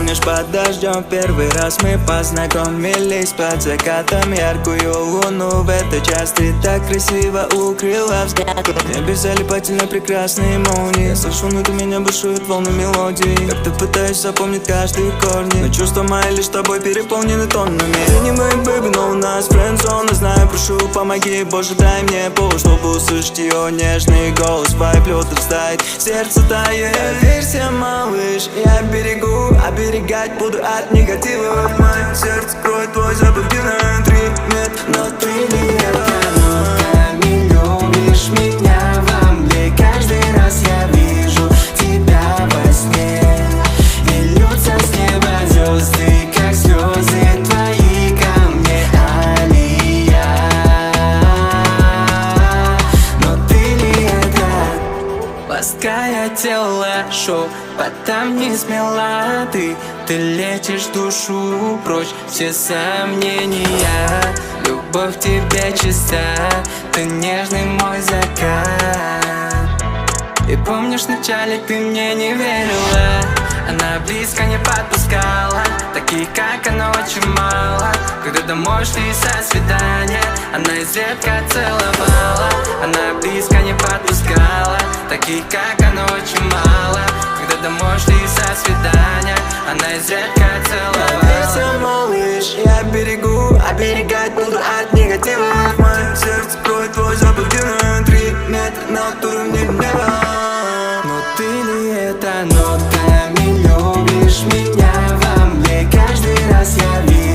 Помнишь, под дождем первый раз мы познакомились? Под закатом яркую луну в этой части так красиво укрыла взгляд. В небе залипательно прекрасные молнии. Я слышу, внутри меня бушуют волны мелодий. Как-то пытаюсь запомнить каждый корни, но чувства мои лишь тобой переполнены тоннами. Ты не мой бэби, но у нас френдзона. Знаю, прошу, помоги, Боже, дай мне повод, чтобы услышать ее нежный голос. Вайб лед растает, сердце тает. Доверься, малыш, я берегу, оберегать буду от негатива. В моем сердце кроет твой запах внутри. Нет, но ты не нотами любишь меня во мне. Каждый раз я вижу тебя во сне, и льются с неба звезды, как слезы твои ко мне, Алия. Но ты не это. Лаская тело, шепотом не смела ты. Ты лечишь душу прочь, все сомнения. Любовь в тебе чиста, ты нежный мой закат. И помнишь, вначале ты мне не верила, она близко не подпускала. Такие, как она, очень мало. Когда домой шли со свидания, она изредка целовала. Она близко не подпускала. Такие, как она, очень мало. Когда домой шли со свидания, она изредка целовала. Доверься, малыш, я берегу, оберегать буду от негатива. В моем сердце кроет твой запах внутри. Метр над уровнем неба. Но ты ли это? Нотами любишь меня во мне. Каждый раз я вижу